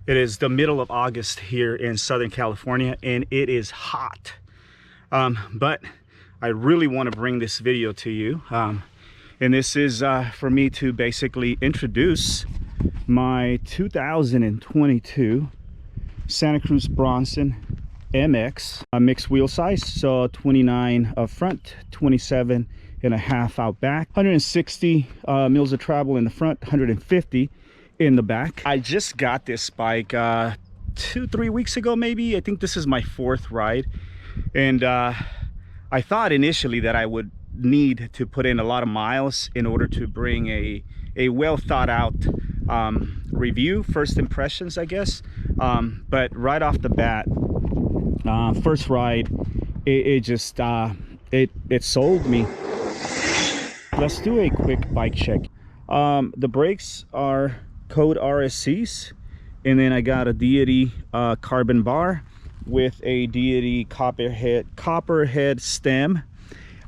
It is the middle of August here in Southern California, and it is hot. But I really want to bring this video to you. And this is for me to basically introduce my 2022 Santa Cruz Bronson MX mixed wheel size. So 29 up front, 27 and a half out back, 160 mils of travel in the front, 150 in the back. I just got this bike 2-3 weeks ago, maybe. I think this is my 4th ride, and I thought initially that I would need to put in a lot of miles in order to bring a well thought out review, first impressions, I guess. But right off the bat, first ride, it just it sold me. Let's do a quick bike check. The brakes are code RSCs, and then I got a Deity carbon bar with a Deity copperhead stem.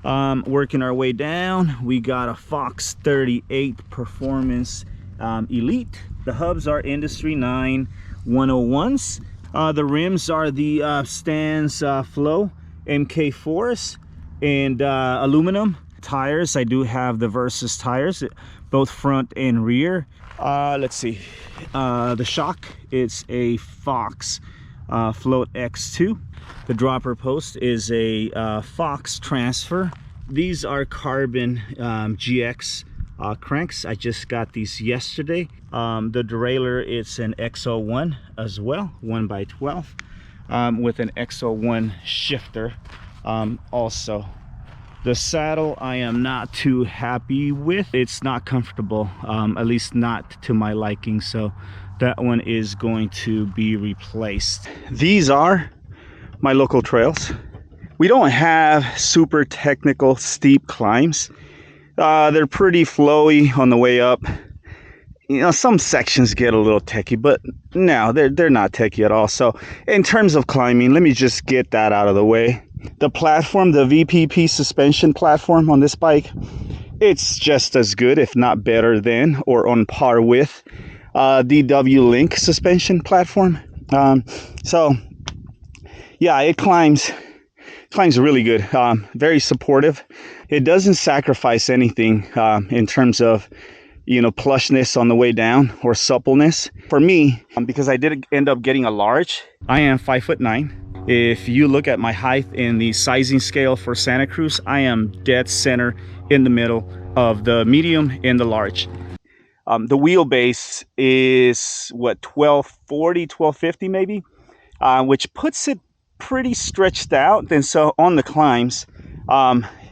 Working our way down, we got a Fox 38 Performance Elite. The hubs are Industry 9 101s. The rims are the Stans Flow MK4s, and aluminum tires. I do have the Versus tires, both front and rear. Let's see, the shock, it's a Fox Float X2. The dropper post is a Fox Transfer. These are carbon GX cranks. I just got these yesterday. The derailleur, it's an XO1 as well, 1x12, with an XO1 shifter also. The saddle I am not too happy with. It's not comfortable, at least not to my liking, so that one is going to be replaced. These are my local trails. We don't have super technical steep climbs. They're pretty flowy on the way up. You know, some sections get a little techy, but no, they're not techy at all. So in terms of climbing, let me just get that out of the way. The platform, the VPP suspension platform on this bike, it's just as good, if not better than, or on par with DW Link suspension platform. So yeah, it climbs really good, very supportive. It doesn't sacrifice anything in terms of, you know, plushness on the way down or suppleness. For me, because I did end up getting a large, I am 5'9". If you look at my height in the sizing scale for Santa Cruz, I am dead center in the middle of the medium and the large. The wheelbase is what, 1240, 1250 maybe, which puts it pretty stretched out. And so on the climbs,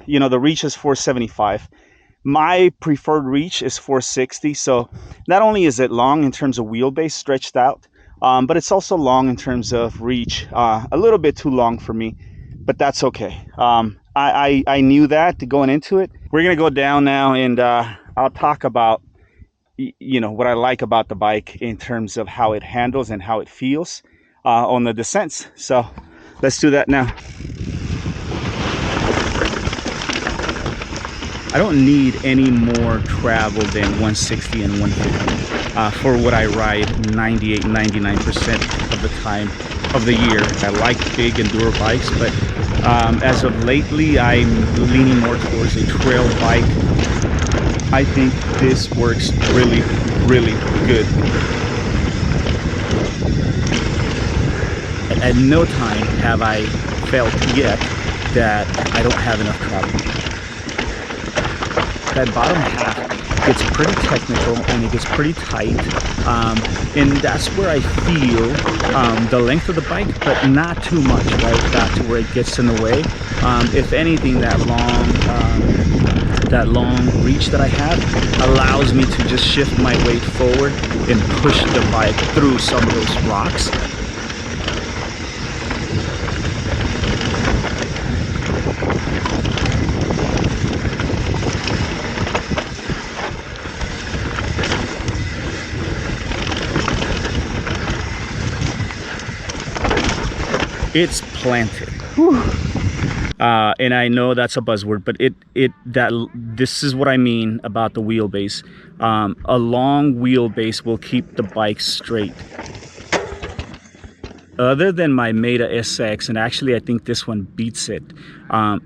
you know, the reach is 475. My preferred reach is 460. So not only is it long in terms of wheelbase stretched out, but it's also long in terms of reach, a little bit too long for me, but that's okay. I knew that going into it. We're gonna go down now, and I'll talk about, you know, what I like about the bike in terms of how it handles and how it feels on the descents. So let's do that now. I don't need any more travel than 160 and 150 for what I ride 98-99% of the time of the year. I like big enduro bikes, but as of lately, I'm leaning more towards a trail bike. I think this works really, really good. At no time have I felt yet that I don't have enough travel. That bottom half gets pretty technical and it gets pretty tight, and that's where I feel the length of the bike, but not too much, right? Not to where it gets in the way. If anything, that long reach that I have allows me to just shift my weight forward and push the bike through some of those rocks. It's planted. And I know that's a buzzword, but this is what I mean about the wheelbase. A long wheelbase will keep the bike straight. other than my Meta SX, and actually I think this one beats it,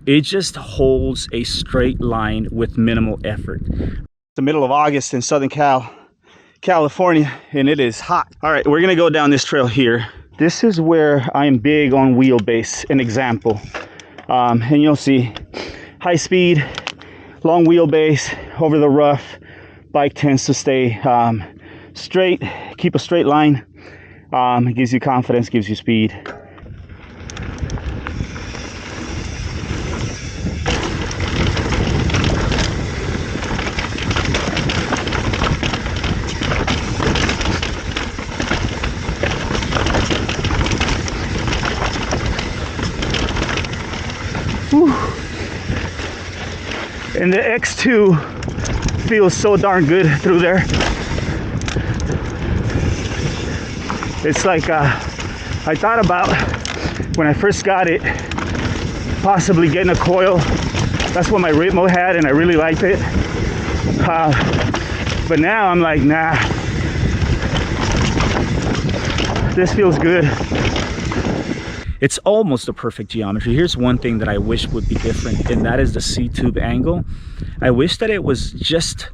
it just holds a straight line with minimal effort. The middle of August in Southern California, and it is hot. All right, we're gonna go down this trail here. This is where I'm big on wheelbase, an example. And you'll see high speed, long wheelbase over the rough. Bike tends to stay straight, keep a straight line. It gives you confidence, gives you speed. Whew. And the X2 feels so darn good through there. It's like I thought about when I first got it, possibly getting a coil. That's what my Ritmo had, and I really liked it. But now I'm like, nah, this feels good. It's almost a perfect geometry. Here's one thing that I wish would be different, and that is the C-tube angle. I wish that it was just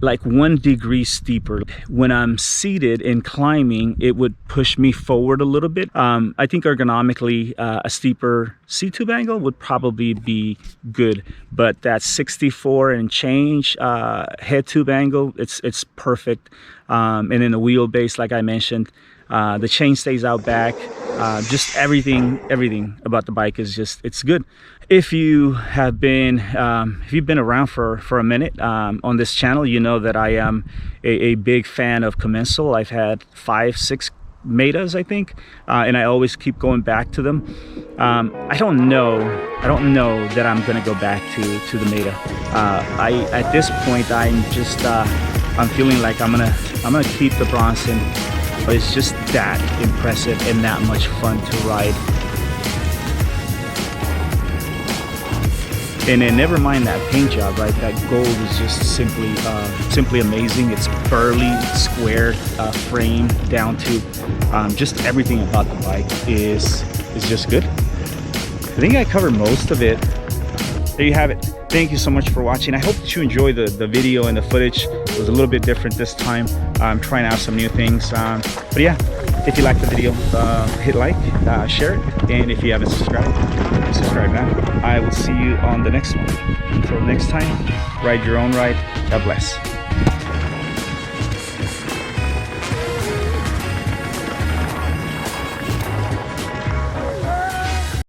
like 1 degree steeper. When I'm seated and climbing, it would push me forward a little bit. I think ergonomically, a steeper C-tube angle would probably be good, but that 64 and change head tube angle, it's perfect. And then the wheelbase, like I mentioned, the chain stays out back. Just everything about the bike is just, it's good. If you have been if you've been around for a minute on this channel, you know that I am a big fan of Commencal. I've had 5-6 Metas, I think, and I always keep going back to them. I don't know that I'm gonna go back to the Meta. At this point, I'm just I'm feeling like I'm gonna keep the Bronson. But it's just that impressive and that much fun to ride. And then never mind that paint job, right? That gold is just simply amazing. It's burly, square frame down to just everything about the bike is just good. I think I covered most of it. There you have it. Thank you so much for watching. I hope that you enjoy the video and the footage. It was a little bit different this time. I'm trying out some new things. But yeah, if you like the video, hit like, share it. And if you haven't subscribed, subscribe now. I will see you on the next one. Until next time, ride your own ride. God bless.